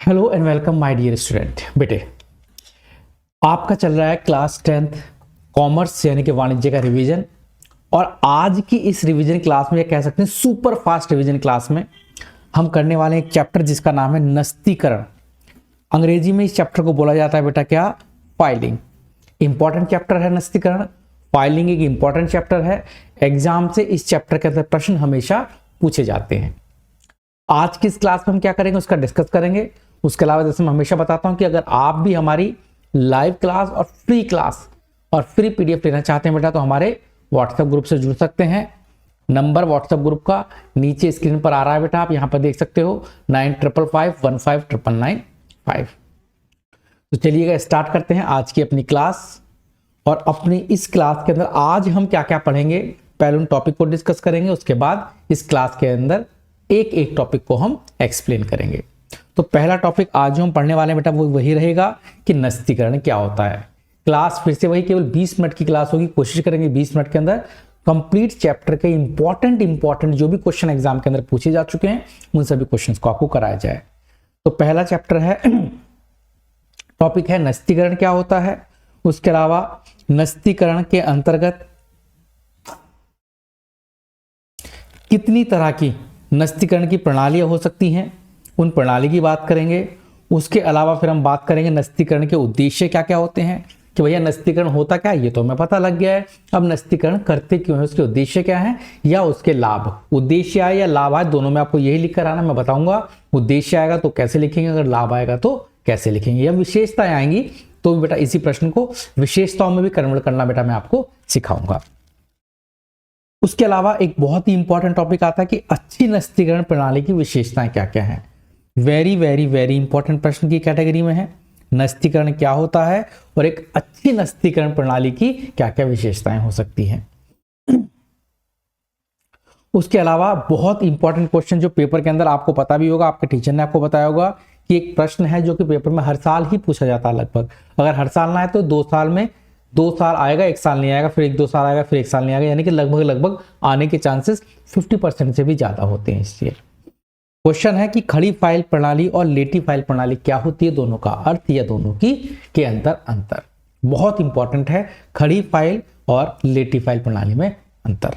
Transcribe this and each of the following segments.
Hello and welcome my dear student. बेटे, आपका चल रहा है क्लास 10th कॉमर्स यानी कि वाणिज्य का रिवीजन। और आज की इस रिवीजन क्लास में, कह सकते हैं सुपर फास्ट रिवीजन क्लास में, हम करने वाले हैं एक चैप्टर जिसका नाम है नस्तीकरण। अंग्रेजी में इस चैप्टर को बोला जाता है बेटा क्या? फाइलिंग। इंपॉर्टेंट चैप्टर है नस्तीकरण। फाइलिंग एक इंपॉर्टेंट चैप्टर है। एग्जाम से इस चैप्टर के अंदर प्रश्न हमेशा पूछे जाते हैं। आज की इस क्लास में हम क्या करेंगे उसका डिस्कस करेंगे। उसके अलावा जैसे मैं हमेशा बताता हूं कि अगर आप भी हमारी लाइव क्लास और फ्री पीडीएफ लेना चाहते हैं बेटा, तो हमारे व्हाट्सएप ग्रुप से जुड़ सकते हैं। नंबर व्हाट्सएप ग्रुप का नीचे स्क्रीन पर आ रहा है बेटा, आप यहां पर देख सकते हो 9555159995। तो चलिएगा स्टार्ट करते हैं आज की अपनी क्लास। और अपनी इस क्लास के अंदर आज हम क्या क्या पढ़ेंगे, पहले उन टॉपिक को डिस्कस करेंगे, उसके बाद इस क्लास के अंदर एक एक टॉपिक को हम एक्सप्लेन करेंगे। तो पहला टॉपिक आज जो हम पढ़ने वाले हैं बेटा वो वही रहेगा कि नस्तीकरण क्या होता है। क्लास फिर से वही केवल 20 मिनट की क्लास होगी। कोशिश करेंगे 20 मिनट के अंदर कंप्लीट चैप्टर के इंपॉर्टेंट जो भी क्वेश्चन एग्जाम के अंदर पूछे जा चुके हैं उन सभी क्वेश्चंस को आपको कराया जाए। तो पहला चैप्टर है, टॉपिक है नस्तीकरण क्या होता है। उसके अलावा नस्तीकरण के अंतर्गत कितनी तरह की नस्तीकरण की प्रणालियां हो सकती हैं, उन प्रणाली की बात करेंगे। उसके अलावा फिर हम बात करेंगे नस्तीकरण के उद्देश्य क्या क्या होते हैं, कि भैया नस्तीकरण होता क्या है ये तो हमें पता लग गया है, अब नस्तीकरण करते क्यों है, उसके उद्देश्य क्या है या उसके लाभ। उद्देश्य आए या लाभ आए दोनों में आपको यही लिख कर आना, मैं बताऊंगा। उद्देश्य आएगा तो कैसे लिखेंगे, अगर लाभ आएगा तो कैसे लिखेंगे, या विशेषताएं आएंगी तो बेटा इसी प्रश्न को विशेषताओं में भी कन्वर्ट करना बेटा मैं आपको सिखाऊंगा। उसके अलावा एक बहुत ही इंपॉर्टेंट टॉपिक आता है कि अच्छी नस्तीकरण प्रणाली की विशेषताएं क्या क्या हैं। वेरी वेरी वेरी इंपॉर्टेंट प्रश्न की कैटेगरी में है। नस्तीकरण क्या होता है और एक अच्छी नस्तीकरण प्रणाली की क्या क्या विशेषताएं हो सकती हैं। उसके अलावा बहुत इंपॉर्टेंट क्वेश्चन जो पेपर के अंदर आपको पता भी होगा, आपके टीचर ने आपको बताया होगा कि एक प्रश्न है जो कि पेपर में हर साल ही पूछा जाता है लगभग। अगर हर साल ना आए तो 2 साल में 2 साल आएगा, 1 साल नहीं आएगा, फिर 1-2 साल आएगा, फिर 1 साल नहीं आएगा, यानी कि लगभग आने के चांसेस 50% से भी ज्यादा होते हैं इस ईयर। क्वेश्चन है कि खड़ी फाइल प्रणाली और लेटी फाइल प्रणाली क्या होती है, दोनों का अर्थ या दोनों की के अंतर। बहुत इंपॉर्टेंट है खड़ी फाइल और लेटी फाइल प्रणाली में अंतर।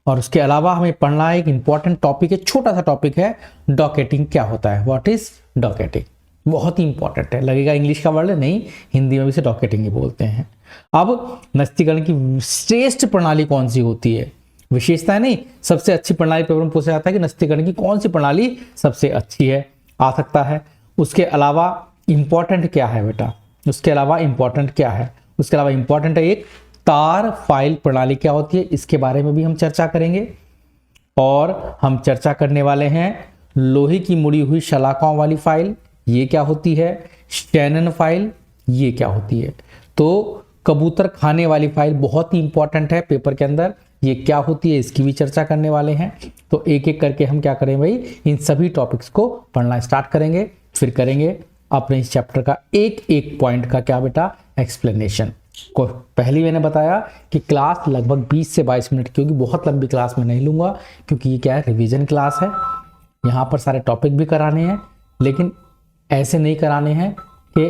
और उसके अलावा हमें पढ़ना एक इंपॉर्टेंट टॉपिक है, छोटा सा टॉपिक है, डॉकेटिंग क्या होता है, व्हाट इज डॉकेटिंग। बहुत ही इंपॉर्टेंट है, लगेगा इंग्लिश का वर्ड है, नहीं हिंदी में भी इसे डॉकेटिंग ही बोलते हैं। अब नस्तीकरण की श्रेष्ठ प्रणाली कौन सी होती है, विशेषता नहीं, सबसे अच्छी प्रणाली पेपर में पूछा जाता है कि नस्तीकरण की कौन सी प्रणाली सबसे अच्छी है, आ सकता है। उसके अलावा इंपॉर्टेंट क्या है बेटा, उसके अलावा इंपॉर्टेंट क्या है, उसके अलावा इंपॉर्टेंट है एक तार फाइल प्रणाली क्या होती है, इसके बारे में भी हम चर्चा करेंगे। और हम चर्चा करने वाले हैं लोहे की मुड़ी हुई शलाकाओं वाली फाइल, ये क्या होती है, शैनन फाइल ये क्या होती है। तो कबूतर खाने वाली फाइल बहुत ही इंपॉर्टेंट है पेपर के अंदर, ये क्या होती है इसकी भी चर्चा करने वाले हैं। तो एक एक करके हम क्या करें भाई, इन सभी टॉपिक्स को पढ़ना स्टार्ट करेंगे, फिर करेंगे अपने इस चैप्टर का एक एक पॉइंट का क्या बेटा एक्सप्लेनेशन को। पहले मैंने बताया कि क्लास लगभग 20 से 22 मिनट की होगी, बहुत लंबी क्लास में नहीं लूंगा क्योंकि ये क्या है रिवीजन क्लास है। यहाँ पर सारे टॉपिक भी कराने हैं, लेकिन ऐसे नहीं कराने हैं कि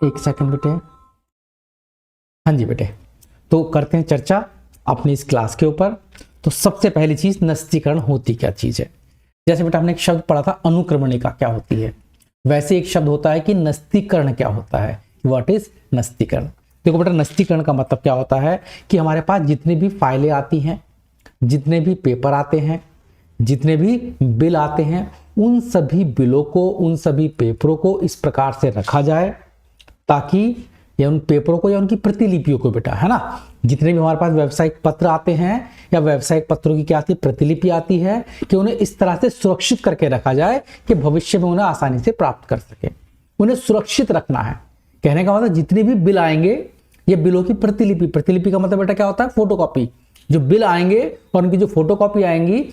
एक सेकंड बेटे, हाँ जी बेटे, तो करते हैं चर्चा अपनी इस क्लास के ऊपर। तो सबसे पहली चीज नस्तीकरण होती क्या चीज है। जैसे बेटा हमने एक शब्द पढ़ा था अनुक्रमणिका क्या होती है, वैसे एक शब्द होता है कि नस्तीकरण क्या होता है, व्हाट इज नस्तीकरण। देखो बेटा नस्तीकरण का मतलब क्या होता है कि हमारे पास जितनी भी फाइलें आती हैं, जितने भी पेपर आते हैं, जितने भी बिल आते हैं, उन सभी बिलों को, उन सभी पेपरों को इस प्रकार से रखा जाए ताकि या उन पेपरों को या उनकी प्रतिलिपियों को बेटा, है ना, जितने भी हमारे पास व्यावसायिक पत्र आते हैं या व्यावसायिक पत्रों की क्या आती है प्रतिलिपि आती है, कि उन्हें इस तरह से सुरक्षित करके रखा जाए कि भविष्य में उन्हें आसानी से प्राप्त कर सके। उन्हें सुरक्षित रखना है, कहने का मतलब जितने भी बिल आएंगे ये बिलों की प्रतिलिपि का मतलब बेटा क्या होता है, फोटोकॉपी। जो बिल आएंगे और उनकी जो फोटोकॉपी आएंगी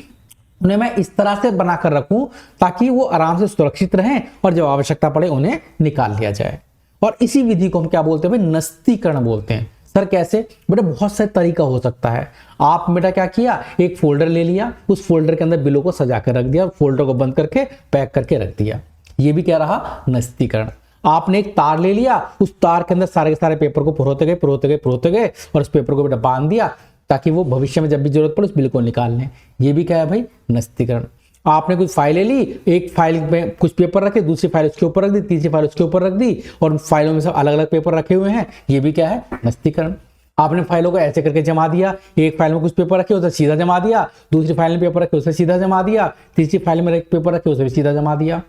उन्हें मैं इस तरह से बनाकर रखूं ताकि वो आराम से सुरक्षित रहें और जब आवश्यकता पड़े उन्हें निकाल लिया जाए। और इसी विधि को हम क्या बोलते हैं भाई, नस्तीकरण बोलते हैं। सर कैसे? बेटा बहुत सारे तरीका हो सकता है। आप बेटा क्या किया, एक फोल्डर ले लिया, उस फोल्डर के अंदर बिलों को सजा कर रख दिया, फोल्डर को बंद करके पैक करके रख दिया। ये भी क्या रहा, नस्तीकरण। आपने एक तार ले लिया, उस तार के अंदर सारे के सारे पेपर को परोते गए और उस पेपर को बेटा बांध दिया ताकि वो भविष्य में जब भी जरूरत पड़े उस बिल को निकाल लें। ये भी क्या है भाई, नस्तीकरण। आपने कुछ फाइलें ली, एक फाइल में कुछ पेपर रखे, दूसरी फाइल उसके ऊपर रख दी, तीसरी फाइल उसके ऊपर रख दी और फाइलों में सब अलग अलग पेपर रखे हुए हैं। ये भी क्या है, नस्तीकरण। आपने फाइलों को ऐसे करके जमा दिया, एक फाइल में कुछ पेपर रखे उसे सीधा जमा दिया, दूसरी फाइल में पेपर रखे उसे सीधा जमा दिया, तीसरी फाइल में पेपर रखे उसे भी सीधा जमा दिया।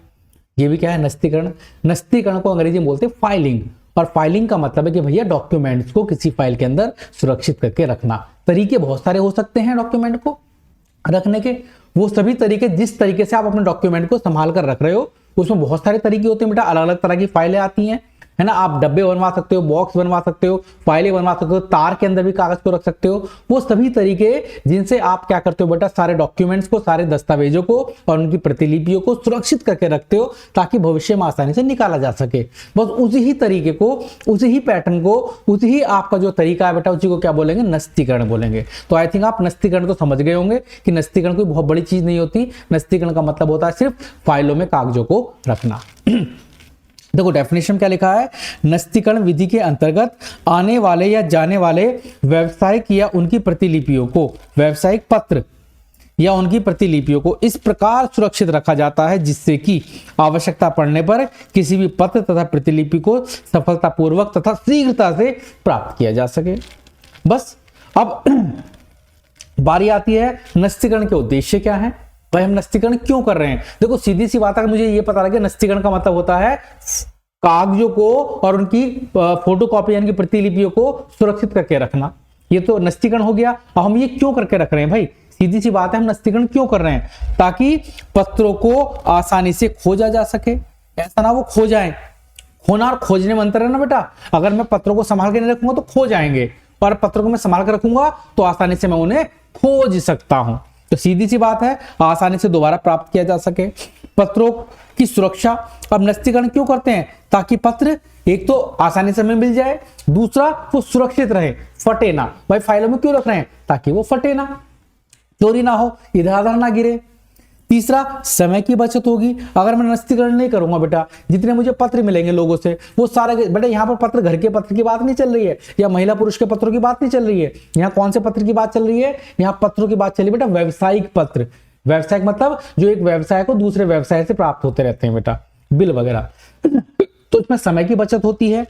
ये भी क्या है, नस्तीकरण। नस्तीकरण को अंग्रेजी में बोलते हैं फाइलिंग, और फाइलिंग का मतलब है कि भैया डॉक्यूमेंट्स को किसी फाइल के अंदर सुरक्षित करके रखना। तरीके बहुत सारे हो सकते हैं डॉक्यूमेंट को रखने के, वो सभी तरीके जिस तरीके से आप अपने डॉक्यूमेंट को संभाल कर रख रहे हो उसमें बहुत सारे तरीके होते हैं बेटा। अलग अलग तरह की फाइलें आती हैं, है ना। आप डब्बे बनवा सकते हो, बॉक्स बनवा सकते हो, फाइलें बनवा सकते हो, तार के अंदर भी कागज को रख सकते हो। वो सभी तरीके जिनसे आप क्या करते हो बेटा, सारे डॉक्यूमेंट्स को, सारे दस्तावेजों को और उनकी प्रतिलिपियों को सुरक्षित करके रखते हो ताकि भविष्य में आसानी से निकाला जा सके। बस उसी ही तरीके को, उसी ही पैटर्न को, उसी ही आपका जो तरीका है बेटा, उसी को क्या बोलेंगे, नस्तीकरण बोलेंगे। तो आई थिंक आप नस्तीकरण तो समझ गए होंगे कि नस्तीकरण कोई बहुत बड़ी चीज नहीं होती। नस्तीकरण का मतलब होता है सिर्फ फाइलों में कागजों को रखना। देखो डेफिनेशन क्या लिखा है, नस्तीकरण विधि के अंतर्गत आने वाले या जाने वाले व्यावसायिक या उनकी प्रतिलिपियों को, व्यवसायिक पत्र या उनकी प्रतिलिपियों को इस प्रकार सुरक्षित रखा जाता है जिससे कि आवश्यकता पड़ने पर किसी भी पत्र तथा प्रतिलिपि को सफलतापूर्वक तथा शीघ्रता से प्राप्त किया जा सके। बस अब बारी आती है नस्तीकरण के उद्देश्य क्या है, भाई हम नस्तीकरण क्यों कर रहे हैं। देखो सीधी सी बात है, मुझे ये पता लगे नस्तीकरण का मतलब होता है कागजों को और उनकी फोटोकॉपी यानी कि प्रतिलिपियों को सुरक्षित करके रखना। ये तो नस्तीकरण हो गया। अब हम ये क्यों करके रख रहे हैं भाई, सीधी सी बात है, हम नस्तीकरण क्यों कर रहे हैं, ताकि पत्रों को आसानी से खोजा जा सके। ऐसा ना वो खो जाए, खोना और खोजने में अंतर है ना बेटा। अगर मैं पत्रों को संभाल के नहीं रखूंगा तो खो जाएंगे, और पत्रों को मैं संभाल कर रखूंगा तो आसानी से मैं उन्हें खोज सकता हूं। तो सीधी सी बात है, आसानी से दोबारा प्राप्त किया जा सके। पत्रों की सुरक्षा, अब नस्तीकरण क्यों करते हैं, ताकि पत्र एक तो आसानी से हमें मिल जाए, दूसरा वो सुरक्षित रहे, फटे ना। भाई फाइलों में क्यों रख रहे हैं, ताकि वो फटे ना, चोरी ना हो, इधर उधर ना गिरे। तीसरा, समय की बचत होगी। अगर मैं नस्तीकरण नहीं करूंगा बेटा, जितने मुझे पत्र मिलेंगे लोगों से वो सारे, बेटा यहाँ पर पत्र घर के पत्र की बात नहीं चल रही है, या महिला पुरुष के पत्रों की बात नहीं चल रही है। यहाँ कौन से पत्र की बात चल रही है, यहाँ पत्रों की बात चल रही है बेटा, व्यावसायिक पत्र। व्यावसायिक मतलब जो एक व्यवसाय को दूसरे व्यवसाय से प्राप्त होते रहते हैं बेटा, बिल वगैरह। तो इसमें समय की बचत होती है।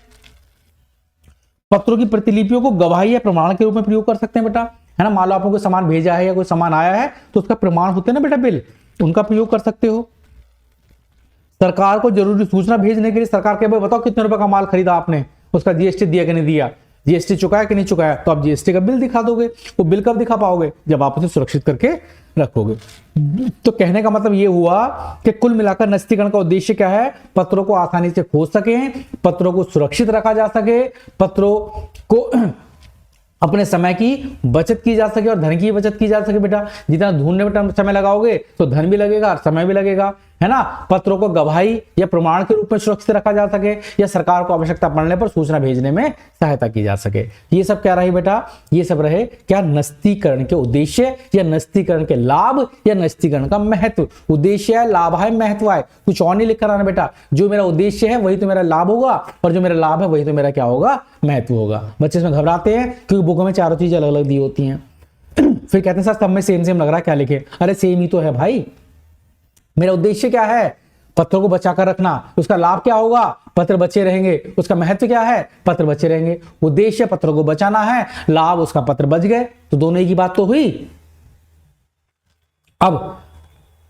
पत्रों की प्रतिलिपियों को गवाही या प्रमाण के रूप में प्रयोग कर सकते हैं बेटा, है ना। मान लो आपको कोई सामान भेजा है या कोई सामान आया है तो उसका प्रमाण होते हैं ना बेटा, बिल, उनका प्रयोग कर सकते हो। सरकार को जरूरी सूचना भेजने के लिए सरकार के, बताओ कितने रुपए का माल खरीदा आपने, उसका जीएसटी दिया कि नहीं दिया, जीएसटी चुकाया कि नहीं चुकाया, तो आप जीएसटी का बिल दिखा दोगे। वो बिल कब दिखा पाओगे, जब आप उसे सुरक्षित करके रखोगे। तो कहने का मतलब ये हुआ कि कुल मिलाकर नस्तीकरण का उद्देश्य क्या है, पत्रों को आसानी से खोज सके, पत्रों को सुरक्षित रखा जा सके, पत्रों को अपने समय की बचत की जा सके और धन की बचत की जा सके बेटा। जितना ढूंढने में समय लगाओगे तो धन भी लगेगा और समय भी लगेगा, है ना। पत्रों को गवाही या प्रमाण के रूप में सुरक्षित रखा जा सके, या सरकार को आवश्यकता पड़ने पर सूचना भेजने में सहायता की जा सके। ये सब क्या रहे बेटा, ये सब रहे क्या, नस्तीकरण के उद्देश्य या नस्तीकरण के लाभ या नस्तीकरण का महत्व। उद्देश्य है, लाभ है, महत्व है, कुछ और नहीं लिख कर आना बेटा। जो मेरा उद्देश्य है वही तो मेरा लाभ होगा, और जो मेरा लाभ है वही तो मेरा क्या होगा, महत्व होगा। बच्चे इसमें घबराते हैं क्योंकि बुक में चारों चीजें अलग अलग दी होती हैं। फिर कहते हैं सर सब में सेम सेम लग रहा है, क्या लिखे, अरे सेम ही तो है भाई। मेरा उद्देश्य क्या है, पत्रों को बचाकर रखना, उसका लाभ क्या होगा, पत्र बचे रहेंगे। उसका महत्व क्या है, पत्र बचे रहेंगे। उद्देश्य पत्रों को बचाना है, लाभ उसका पत्र बच गए, तो दोनों ही की बात तो हुई। अब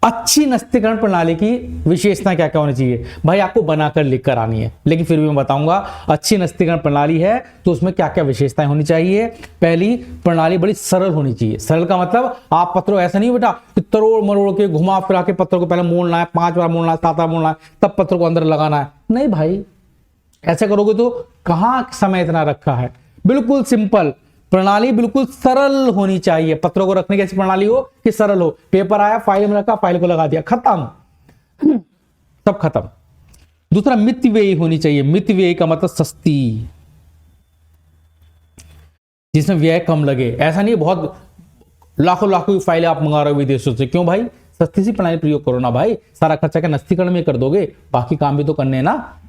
अच्छी नस्तीकरण प्रणाली की विशेषता क्या क्या होनी चाहिए, भाई आपको बनाकर लिख कर आनी है, लेकिन फिर भी मैं बताऊंगा अच्छी नस्तीकरण प्रणाली है तो उसमें क्या क्या विशेषताएं होनी चाहिए। पहली, प्रणाली बड़ी सरल होनी चाहिए। सरल का मतलब आप पत्रों ऐसा नहीं बेटा कि तरोड़ मरोड़ के घुमा फिरा के पत्रों को पहले मोड़ना है, 5 बार मोड़ना है, 7 बार मोड़ना है, तब पत्रों को अंदर लगाना है, नहीं भाई। ऐसे करोगे तो कहां समय इतना रखा है। बिल्कुल सिंपल प्रणाली, बिल्कुल सरल होनी चाहिए। पत्रों को रखने की ऐसी प्रणाली हो कि सरल हो। पेपर आया, फाइल में रखा, फाइल को लगा दिया, खत्म, सब खत्म। दूसरा, मितव्ययी होनी चाहिए। मितव्ययी का मतलब सस्ती, जिसमें व्यय कम लगे। ऐसा नहीं बहुत लाखों लाखों की फाइलें आप मंगा रहे हो विदेशों से, क्यों भाई? सस्ती सी प्रणाली प्रयोग करो ना भाई, सारा खर्चा क्या नस्तीकरण में कर दोगे? बाकी काम भी तो करने हैं ना।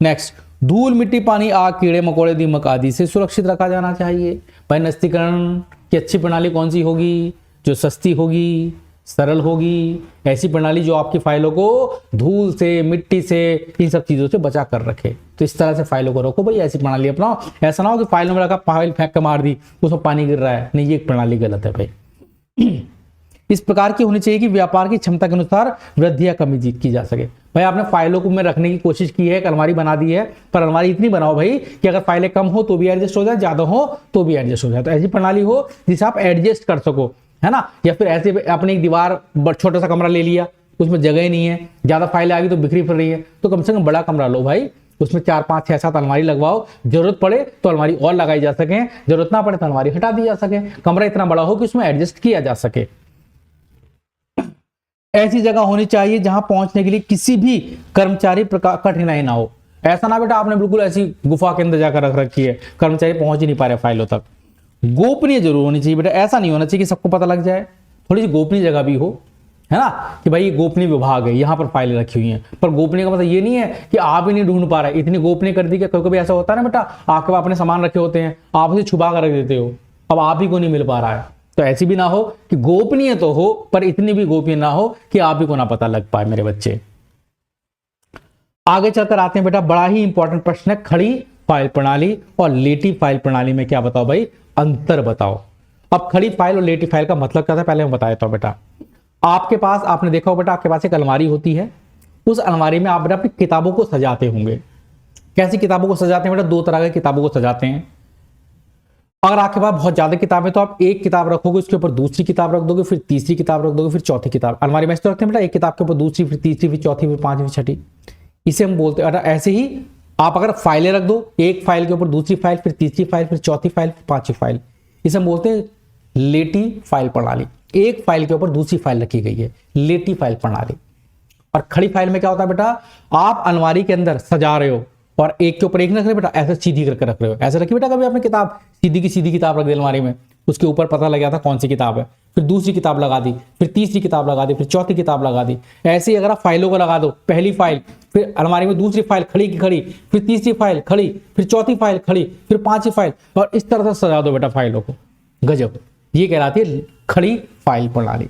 नेक्स्ट, धूल मिट्टी पानी आग कीड़े मकोड़े दीमक आदि से सुरक्षित रखा जाना चाहिए। भाई नस्तीकरण की अच्छी प्रणाली कौन सी होगी? जो सस्ती होगी, सरल होगी, ऐसी प्रणाली जो आपकी फाइलों को धूल से, मिट्टी से, इन सब चीजों से बचा कर रखे। तो इस तरह से फाइलों को रखो भाई, ऐसी प्रणाली अपनाओ। ऐसा ना हो कि फाइलों में रखा, फाइल फेंक के मार दी, उसमें पानी गिर रहा है, नहीं, ये प्रणाली गलत है भाई। इस प्रकार की होनी चाहिए कि व्यापार की क्षमता के अनुसार वृद्धि या कमी की जा सके। भाई आपने फाइलों को में रखने की कोशिश की है, एक अलमारी बना दी है, पर अलमारी इतनी बनाओ भाई कि अगर फाइलें कम हो तो भी एडजस्ट हो जाए, ज्यादा हो तो भी एडजस्ट हो जाए। तो ऐसी प्रणाली हो जिसे आप एडजस्ट कर सको, है ना। या फिर ऐसे अपने एक दीवार, छोटा सा कमरा ले लिया, उसमें जगह ही नहीं है, ज्यादा फाइलें आ गई तो बिखरी फिर रही है, तो कम से कम बड़ा कमरा लो भाई, उसमें 4 5 6 7 अलमारी लगवाओ। जरूरत पड़े तो अलमारी और लगाई जा सके, जरूरत ना पड़े तो अलमारी हटा दी जा सके। कमरा इतना बड़ा हो कि उसमें एडजस्ट किया जा सके। ऐसी जगह होनी चाहिए जहां पहुंचने के लिए किसी भी कर्मचारी प्रकार कठिनाई ना हो। ऐसा ना बेटा आपने बिल्कुल ऐसी गुफा के अंदर जाकर रख रखी है, कर्मचारी पहुंच ही नहीं पा रहे फाइलों तक। गोपनीय जरूर होनी चाहिए बेटा, ऐसा नहीं होना चाहिए कि सबको पता लग जाए, थोड़ी सी गोपनीय जगह भी हो, है ना, कि भाई ये गोपनीय विभाग है, यहाँ पर फाइलें रखी हुई हैं। पर गोपनीय का मतलब ये नहीं है कि आप ही नहीं ढूंढ पा रहे, इतनी गोपनीय कर दी कि कभी कभी ऐसा होता है ना बेटा, आपके पास अपने सामान रखे होते हैं, आप उसे छुपा कर रख देते हो, अब आप ही को नहीं मिल पा रहा है। तो ऐसी भी ना हो कि गोपनीय तो हो पर इतनी भी गोपनीय ना हो कि आप ही को ना पता लग पाए मेरे बच्चे। आगे चलकर आते हैं बेटा, बड़ा ही इंपॉर्टेंट प्रश्न है, खड़ी फाइल प्रणाली और लेटी फाइल प्रणाली में क्या बताओ भाई, अंतर बताओ। अब खड़ी फाइल और लेटी फाइल का मतलब क्या था पहले मैं बता देता हूं बेटा। आपके पास, आपने देखा हो बेटा, आपके पास एक अलमारी होती है, उस अलमारी में आप बेटा अपनी किताबों को सजाते होंगे। कैसी किताबों को सजाते हैं बेटा? 2 तरह की किताबों को सजाते हैं। अगर आपके पास बहुत ज्यादा किताबें तो आप एक किताब रखोगे, उसके ऊपर दूसरी किताब रख दोगे, फिर तीसरी किताब रख दोगे, फिर चौथी किताब। अलमारी में ऐसे रखते हैं बेटा, एक किताब के ऊपर दूसरी, फिर तीसरी, फिर चौथी, फिर पांचवी, छठी, इसे हम बोलते हैं। ऐसे ही आप अगर फाइलें रख दो, एक फाइल के ऊपर दूसरी फाइल, फिर तीसरी फाइल, फिर चौथी फाइल, फिर पांचवी फाइल, इसे हम बोलते हैं लेटी फाइल प्रणाली। एक फाइल के ऊपर दूसरी फाइल रखी गई है, लेटी फाइल प्रणाली। और खड़ी फाइल में क्या होता है बेटा, आप अलमारी के अंदर सजा रहे हो और एक के ऊपर एक रख रहे बेटा, ऐसे सीधी करके रख रहे हो। ऐसे रखी बेटा कभी आपने किताब, सीधी की सीधी किताब रख दी अलमारी में, उसके ऊपर पता लग गया था कौन सी किताब है, फिर दूसरी किताब लगा दी, फिर तीसरी किताब लगा दी, फिर चौथी किताब लगा दी। ऐसे ही अगर आप फाइलों को लगा दो, पहली फाइल, फिर अलमारी में दूसरी फाइल खड़ी की खड़ी, फिर तीसरी फाइल खड़ी, फिर चौथी फाइल खड़ी, फिर पांचवी फाइल, और इस तरह से सजा दो बेटा फाइलों को। गजब, ये कहलाती है खड़ी फाइल प्रणाली।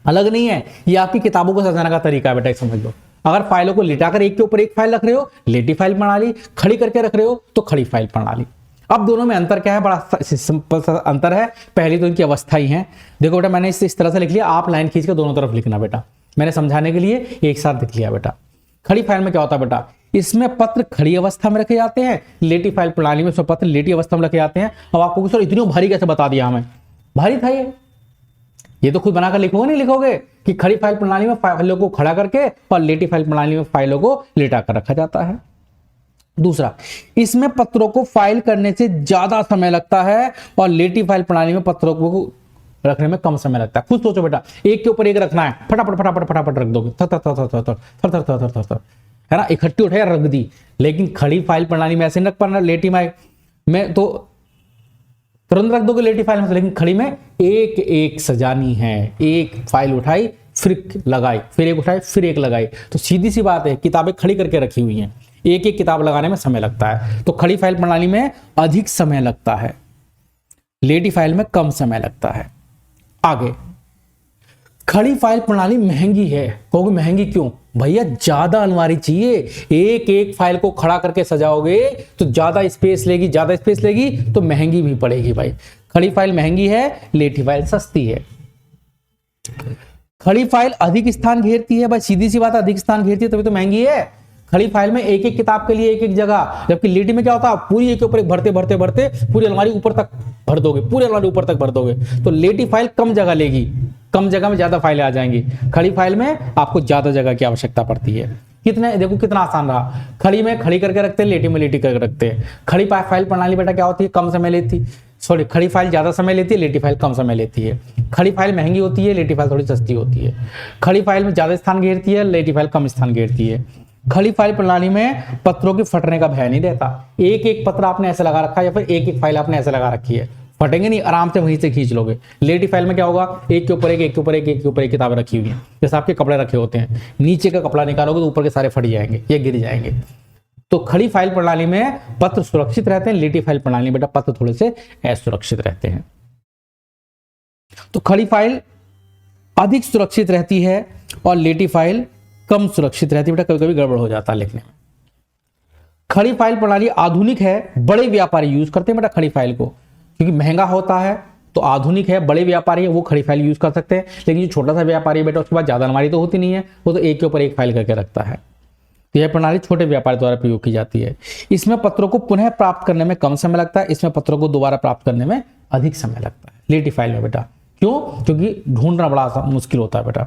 अलग नहीं है, ये आपकी किताबों को सजाने का तरीका है बेटा, समझ लो। अगर फाइलों को लिटाकर एक के ऊपर एक फाइल रख रहे हो, लेटी फाइल प्रणाली, खड़ी करके रख रहे हो तो खड़ी फाइल प्रणाली। अब दोनों में अंतर क्या है? बड़ा सिंपल सा अंतर है। पहली तो इनकी अवस्था ही है। देखो बेटा, मैंने इस तरह से लिख लिया, आप लाइन खींच कर दोनों तरफ लिखना बेटा, मैंने समझाने के लिए एक साथ लिख लिया बेटा। खड़ी फाइल में क्या होता है बेटा, इसमें पत्र खड़ी अवस्था में रखे जाते हैं, लेटी फाइल प्रणाली में इसमें पत्र लेटी अवस्था में रखे जाते हैं। अब आपको सर इतनी भारी कैसे बता दिया हमें? भारी था ये तो खुद बनाकर लिखोगे, नहीं लिखोगे कि खड़ी फाइल प्रणाली में फाइलों को खड़ा करके और लेटी फाइल प्रणाली में फाइलों को लेटा कर रखा जाता है। दूसरा, इसमें पत्रों को फाइल करने से ज्यादा समय लगता है और लेटी फाइल प्रणाली में पत्रों को रखने में कम समय लगता है। खुद सोचो बेटा, एक के ऊपर एक रखना है, फटाफट फटाफट फटाफट रख दोगे, थर थर थर थर थर थर थर थर थर थर, है ना, इकट्ठी उठाई रख दी। लेकिन खड़ी फाइल प्रणाली में ऐसे नहीं रख पाना, लेटी में तो तुरंत रख दोगे लेटी फाइल में, लेकिन खड़ी में एक एक सजानी है। एक फाइल उठाई, फिर लगाई, फिर एक उठाई, फिर एक लगाई। तो सीधी सी बात है, किताबें खड़ी करके रखी हुई हैं, एक एक किताब लगाने में समय लगता है। तो खड़ी फाइल प्रणाली में अधिक समय लगता है, लेटी फाइल में कम समय लगता है। आगे, खड़ी फाइल प्रणाली महंगी है। कहोगे महंगी क्यों? भैया ज्यादा अलमारी चाहिए, एक एक फाइल को खड़ा करके सजाओगे तो ज्यादा स्पेस लेगी, ज्यादा स्पेस लेगी तो महंगी भी पड़ेगी भाई। खड़ी फाइल महंगी है, लेटी फाइल सस्ती है। खड़ी फाइल अधिक स्थान घेरती है भाई, सीधी सी बात, अधिक स्थान घेरती है तभी तो महंगी है। खड़ी फाइल में एक एक किताब के लिए एक एक जगह, जबकि लेटी में क्या होता है, पूरी एक के ऊपर एक भरते भरते भरते पूरी अलमारी ऊपर तक भर दोगे, पूरी अलमारी ऊपर तक भर दोगे। तो लेटी फाइल कम जगह लेगी, कम जगह में ज्यादा फाइलें आ जाएंगी। खड़ी फाइल में आपको ज्यादा जगह की आवश्यकता पड़ती है। कितने, देखो कितना आसान रहा। खड़ी में खड़ी करके रखते हैं, लेटी में लेटी करके रखते हैं। खड़ी फाइल प्रणाली बेटा क्या होती है, कम समय लेती, सॉरी खड़ी फाइल ज्यादा समय लेती है, लेटी फाइल कम समय लेती है। खड़ी फाइल महंगी होती है, लेटी फाइल थोड़ी सस्ती होती है। खड़ी फाइल में ज्यादा स्थान घेरती है, लेटी फाइल कम स्थान घेरती है। खड़ी फाइल प्रणाली में पत्रों के फटने का भय नहीं रहता। एक एक पत्र आपने ऐसे लगा रखा है या फिर एक एक फाइल आपने ऐसे लगा रखी है, फटेंगे नहीं, आराम से वहीं से खींच लोगे। लेटी फाइल में क्या होगा, एक के ऊपर एक, एक के ऊपर एक, एक के ऊपर एक किताबें रखी हुई हैं, जैसे आपके कपड़े रखे होते हैं, नीचे का कपड़ा निकालोगे तो ऊपर के सारे फट जाएंगे, ये गिर जाएंगे। तो खड़ी फाइल प्रणाली में पत्र सुरक्षित रहते हैं, लेटी फाइल प्रणाली में बेटा पत्र थोड़े से असुरक्षित रहते हैं। तो खड़ी फाइल अधिक सुरक्षित रहती है और लेटी फाइल कम सुरक्षित रहती है। बेटा कभी कभी गड़बड़ हो जाता है लिखने में। खड़ी फाइल प्रणाली आधुनिक है, बड़े व्यापारी यूज करते हैं बेटा खड़ी फाइल को, क्योंकि महंगा होता है तो आधुनिक है, बड़े व्यापारी है वो खड़ी फाइल यूज कर सकते हैं। लेकिन जो छोटा सा व्यापारी है बेटा उसके पास ज्यादा अलमारी तो होती नहीं है, वो तो एक के ऊपर एक फाइल करके रखता है। तो यह प्रणाली छोटे व्यापारी द्वारा प्रयोग की जाती है। इसमें पत्रों को पुनः प्राप्त करने में कम समय लगता है, इसमें पत्रों को दोबारा प्राप्त करने में अधिक समय लगता है लेटी फाइल में बेटा। क्यों? क्योंकि ढूंढना बड़ा मुश्किल होता है बेटा।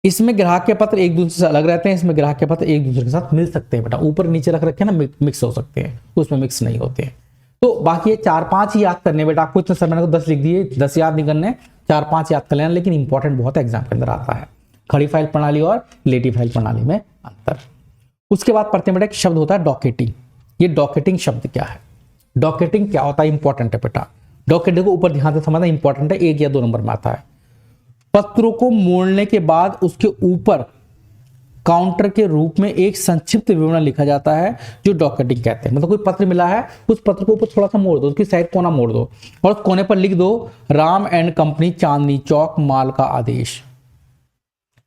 इसमें ग्राहक के पत्र एक दूसरे से अलग रहते हैं, इसमें ग्राहक के पत्र एक दूसरे के साथ मिल सकते हैं बेटा, ऊपर नीचे रख रखे ना मिक्स हो सकते हैं, उसमें मिक्स नहीं होते हैं। तो बाकी ये 4-5 ही याद करने बेटा, आपको इतने समय को 10 लिख दिए, 10 याद नहीं करने, 4-5 याद कर लेना, लेकिन इंपॉर्टेंट बहुत एग्जाम के अंदर आता है। खड़ी फाइल प्रणाली और लेटी फाइल प्रणाली में अंतर। उसके बाद पढ़ते हैं बेटा एक शब्द होता है डॉकेटिंग। ये डॉकेटिंग शब्द क्या है, डॉकेटिंग क्या होता है, इंपॉर्टेंट है बेटा। डॉकेटिंग को ऊपर ध्यान से समझना, इंपॉर्टेंट है, 1 या 2 नंबर में आता है। पत्रों को मोड़ने के बाद उसके ऊपर काउंटर के रूप में एक संक्षिप्त विवरण लिखा जाता है, जो डॉकेटिंग कहते हैं। मतलब कोई पत्र मिला है, उस पत्र को ऊपर थोड़ा सा मोड़ दो, उसकी साइड कोना मोड़ दो और उस कोने पर लिख दो राम एंड कंपनी, चांदनी चौक, माल का आदेश।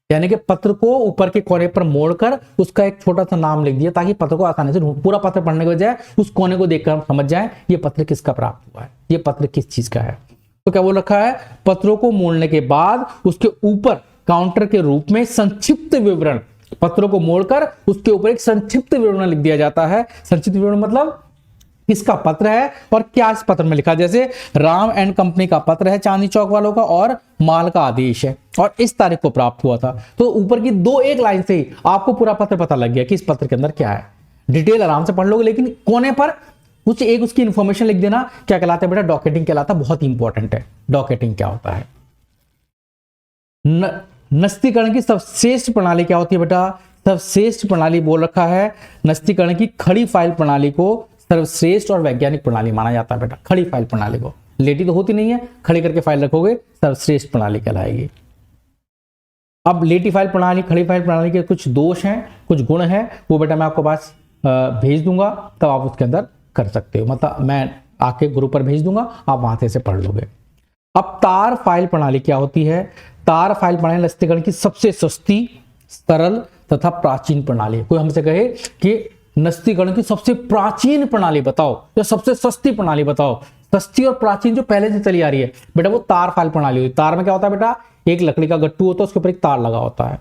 यानी कि पत्र को ऊपर के कोने पर मोड़कर उसका एक छोटा सा नाम लिख दिया, ताकि पत्र को आसानी से पूरा पत्र पढ़ने के बजाय उस कोने को देखकर हम समझ जाएं ये पत्र किसका प्राप्त हुआ है, ये पत्र किस चीज का है। तो क्या बोल रखा है, पत्रों को मोड़ने के बाद उसके ऊपर काउंटर के रूप में संक्षिप्त विवरण, पत्रों को मोड़कर उसके ऊपर एक संक्षिप्त विवरण लिख दिया जाता है। संक्षिप्त विवरण मतलब किसका पत्र है और क्या इस पत्र में लिखा, जैसे राम एंड कंपनी का पत्र है चांदनी चौक वालों का, और माल का आदेश है और इस तारीख को प्राप्त हुआ था। तो ऊपर की 1 लाइन से ही आपको पूरा पत्र पता लग गया कि इस पत्र के अंदर क्या है। डिटेल आराम से पढ़ लोगे, लेकिन कोने पर कुछ एक उसकी इंफॉर्मेशन लिख देना। क्या कहलाता है बेटा, डॉकेटिंग कहलाता है। बहुत इंपॉर्टेंट है डॉकेटिंग क्या होता है। नस्तीकरण की सर्वश्रेष्ठ प्रणाली क्या होती है बेटा, सर्वश्रेष्ठ प्रणाली बोल रखा है, नस्तीकरण की खड़ी फाइल प्रणाली को सर्वश्रेष्ठ और वैज्ञानिक प्रणाली माना जाता है बेटा। खड़ी फाइल प्रणाली को, लेटी तो होती नहीं है, खड़ी करके फाइल रखोगे, सर्वश्रेष्ठ प्रणाली कहलाएगी। अब लेटी फाइल प्रणाली, खड़ी फाइल प्रणाली के कुछ दोष हैं, कुछ गुण हैं, वो बेटा मैं आपको पास भेज दूंगा, तब आप उसके अंदर कर सकते हो। मतलब मैं आके ग्रुप पर भेज दूंगा, आप वहां से इसे पढ़ लोगे। अब तार फाइल प्रणाली क्या होती है, तार फाइल प्रणाली नस्तीकरण की सबसे सस्ती, सरल तथा प्राचीन प्रणाली। कोई हमसे कहे कि नस्तीकरण की सबसे प्राचीन प्रणाली बताओ या सबसे सस्ती प्रणाली बताओ, सस्ती और प्राचीन जो पहले से चली आ रही है बेटा, वो तार फाइल प्रणाली होती है। तार में क्या होता है बेटा, एक लकड़ी का गट्टू होता है, उसके ऊपर एक तार लगा होता है,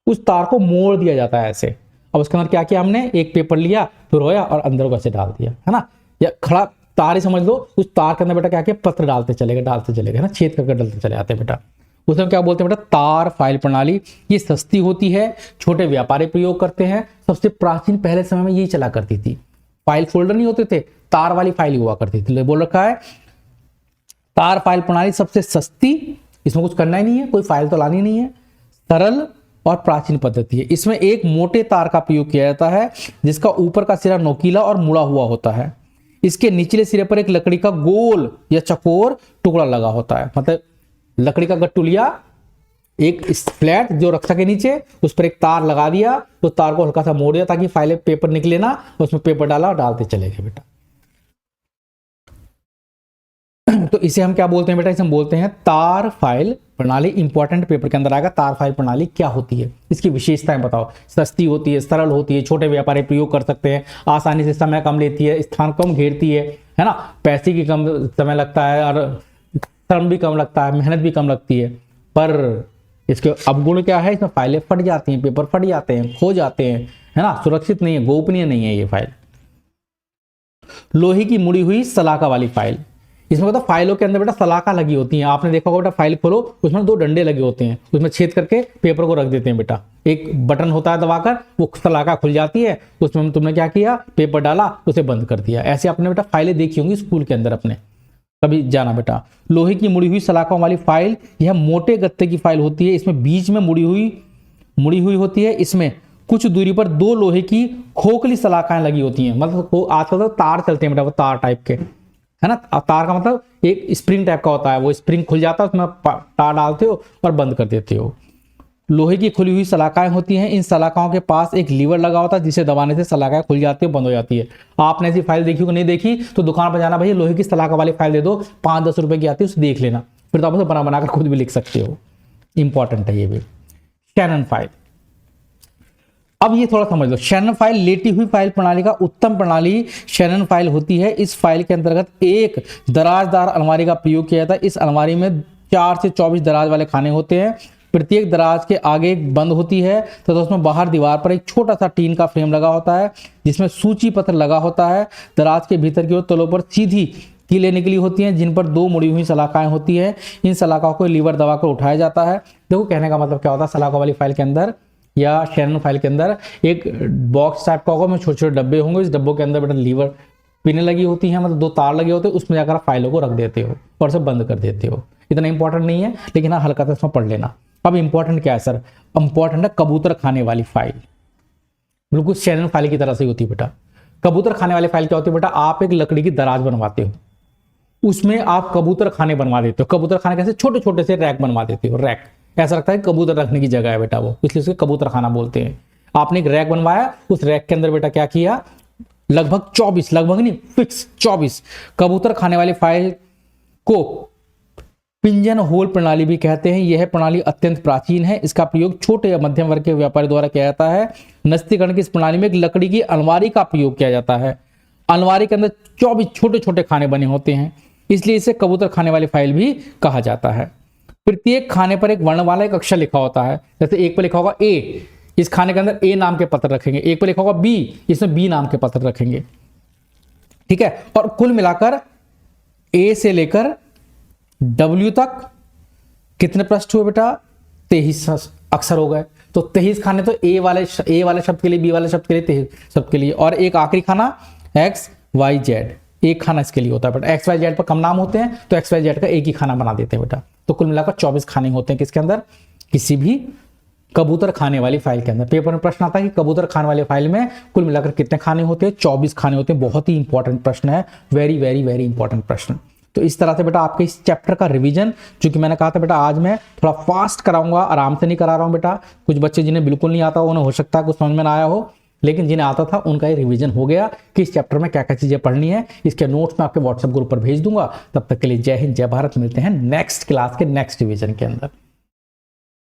उस तार को मोड़ दिया जाता है ऐसे। अब उसके अंदर क्या किया हमने, एक पेपर लिया, फिर रोया और अंदर को ऐसे डाल दिया, है ना, या खड़ा तार ही समझ लो। उस तार के अंदर बेटा क्या किया, पत्र डालते चलेगा है ना, छेद करके डालते चले जाते हैं बेटा। उसमें क्या बोलते हैं बेटा, तार फाइल प्रणाली। ये सस्ती होती है, छोटे व्यापारी प्रयोग करते हैं। सबसे प्राचीन पहले समय में यही चला करती थी। फाइल फोल्डर नहीं होते थे, तार वाली फाइल हुआ करती थी। बोल रखा है तार फाइल प्रणाली सबसे सस्ती, इसमें कुछ करना ही नहीं है, कोई फाइल तो लानी नहीं है, सरल और प्राचीन पद्धति है। इसमें एक मोटे तार का प्रयोग किया जाता है, जिसका ऊपर का सिरा नोकीला और मुड़ा हुआ होता है। इसके निचले सिरे पर एक लकड़ी का गोल या चकोर टुकड़ा लगा होता है। मतलब लकड़ी का गट्टू लिया, एक फ्लैट जो रक्षा के नीचे, उस पर एक तार लगा दिया, तो तार को हल्का सा मोड़ दिया ताकि फाइल पेपर निकले ना, उसमें पेपर डाला और डालते चले गए बेटा। तो इसे हम क्या बोलते हैं बेटा, इसे हम बोलते हैं तार फाइल प्रणाली। इंपॉर्टेंट पेपर के अंदर आएगा तार फाइल प्रणाली क्या होती है, इसकी विशेषताएं बताओ। सस्ती होती है, सरल होती है, छोटे व्यापारी प्रयोग कर सकते हैं, आसानी से समय कम लेती है, स्थान कम घेरती है ना, पैसे की कम समय लगता है और श्रम भी कम लगता है, मेहनत भी कम लगती है। पर इसके अवगुण क्या है, इसमें फाइलें फट जाती हैं, पेपर फट जाते हैं, खो जाते हैं, है ना, सुरक्षित नहीं है, गोपनीय नहीं है ये फाइल। लोहे की मुड़ी हुई सलाखा वाली फाइल, इसमें मतलब फाइलों के अंदर बेटा सलाखा लगी होती है। आपने देखा होगा बेटा, फाइल खोलो, उसमें 2 डंडे लगे होते हैं, उसमें छेद करके पेपर को रख देते हैं बेटा। एक बटन होता है दबाकर, वो सलाखा खुल जाती है, उसमें तुमने क्या किया, पेपर डाला, उसे बंद कर दिया। ऐसे आपने बेटा फाइलें देखी होंगी स्कूल के अंदर अपने, कभी जाना बेटा। लोहे की मुड़ी हुई सलाखों वाली फाइल, यह मोटे गत्ते की फाइल होती है, इसमें बीच में मुड़ी हुई होती है। इसमें कुछ दूरी पर 2 लोहे की खोखली सलाखाएं लगी होती हैं। मतलब आजकल तो तार चलते हैं बेटा, वो तार टाइप के, है ना। तार का मतलब एक स्प्रिंग टाइप का होता है, वो स्प्रिंग खुल जाता है, उसमें तार डालते हो और बंद कर देते हो। लोहे की खुली हुई सलाखाएं होती हैं, इन सलाखाओं के पास एक लीवर लगा होता है जिसे दबाने से सलाखाएं खुल जाती है, बंद हो जाती है। आपने ऐसी फाइल देखी हो कि नहीं देखी तो दुकान पर जाना, भैया लोहे की सलाखा वाली फाइल दे दो, 5-10 रुपए की आती है, उसे देख लेना, फिर तो आप उसे बना बनाकर खुद भी लिख सकते हो। इंपॉर्टेंट है ये भी। शैनन फाइल, अब ये थोड़ा समझ लो। शैनन फाइल लेटी हुई फाइल प्रणाली का उत्तम प्रणाली शैनन फाइल होती है। इस फाइल के अंतर्गत एक दराजदार अलमारी का प्रयोग किया जाता है। इस अलमारी में 4 से 24 दराज वाले खाने होते हैं। प्रत्येक दराज के आगे एक बंद होती है तथा उसमें बाहर दीवार पर एक छोटा सा टीन का फ्रेम लगा होता है जिसमें सूची पत्र लगा होता है। दराज के भीतर की ओर तलों पर सीधी कीलें निकली होती हैं जिन पर 2 मुड़ी हुई सलाखाएं होती है। इन सलाखाओं को लीवर दबाकर उठाया जाता है। देखो कहने का मतलब क्या होता है, सलाखों वाली फाइल के अंदर या शैनन फाइल के अंदर एक बॉक्स टाइप का होगा, में छोटे छोटे डब्बे होंगे। इस डब्बों के अंदर बेटा लीवर पिनें लगी होती हैं, मतलब 2 तार लगे होते हैं, उसमें जाकर आप फाइलों को रख देते हो और उसे बंद कर देते हो। इतना इंपॉर्टेंट नहीं है, लेकिन हाँ हल्का सा इसमें पढ़ लेना। अब इंपॉर्टेंट क्या है सर, इंपॉर्टेंट है कबूतर खाने वाली फाइल। बिल्कुल शैनन फाइल की तरह से होती है बेटा। कबूतर खाने वाली फाइल क्या होती है बेटा, आप एक लकड़ी की दराज बनवाते हो, उसमें आप कबूतर खाने बनवा देते हो। कबूतर खाने कैसे, छोटे छोटे से रैक बनवा देते हो। रैक ऐसा लगता है कबूतर रखने की जगह है बेटा वो, इसलिए उसे कबूतर खाना बोलते हैं। आपने एक रैक बनवाया, उस रैक के अंदर बेटा क्या किया, लगभग 24, लगभग नहीं फिक्स 24 कबूतर खाने वाली फाइल को पिंजन होल प्रणाली भी कहते हैं। यह प्रणाली अत्यंत प्राचीन है। इसका प्रयोग छोटे या मध्यम वर्ग के व्यापारी द्वारा किया जाता है। नस्तीकरण की इस प्रणाली में एक लकड़ी की अलमारी का प्रयोग किया जाता है। अलमारी के अंदर 24 छोटे छोटे खाने बने होते हैं, इसलिए इसे कबूतर खाने वाली फाइल भी कहा जाता है। प्रत्येक खाने पर एक वर्ण वाला एक अक्षर लिखा होता है। जैसे एक पर लिखा होगा ए, इस खाने के अंदर ए नाम के पत्र रखेंगे। एक पर लिखा होगा बी, इसमें बी नाम के पत्र रखेंगे। ठीक है, और कुल मिलाकर ए से लेकर W तक कितने पृष्ठ हुए बेटा, 23 अक्षर हो गए। तो 23 खाने तो ए वाले शब्द के लिए, बी वाले शब्द के लिए, 23 शब्द के लिए, और एक आखिरी खाना XYZ, एक खाना इसके लिए होता है बेटा। XYZ पर कम नाम होते हैं तो XYZ का एक ही खाना बना देते हैं बेटा। तो कुल मिलाकर 24 खाने होते हैं किसके अंदर, किसी भी कबूतर खाने वाली फाइल के अंदर। पेपर में प्रश्न आता है कि कबूतर खाने वाली फाइल में कुल मिलाकर कितने खाने होते हैं, 24 खाने होते हैं। बहुत ही इंपॉर्टेंट प्रश्न है, वेरी वेरी वेरी इंपॉर्टेंट प्रश्न। तो इस तरह से बेटा आपके इस चैप्टर का रिवीजन, जो कि मैंने कहा था बेटा आज मैं थोड़ा फास्ट कराऊंगा, आराम से नहीं करा रहा हूं बेटा। कुछ बच्चे जिन्हें बिल्कुल नहीं आता उन्हें हो सकता है कुछ समझ में ना आया हो, लेकिन जिन्हें आता था उनका ये रिवीजन हो गया कि इस चैप्टर में क्या क्या चीजें पढ़नी है। इसके नोट्स मैं आपके व्हाट्सएप ग्रुप पर भेज दूंगा। तब तक के लिए जय हिंद, जय भारत। मिलते हैं नेक्स्ट क्लास के नेक्स्ट रिवीजन के अंदर।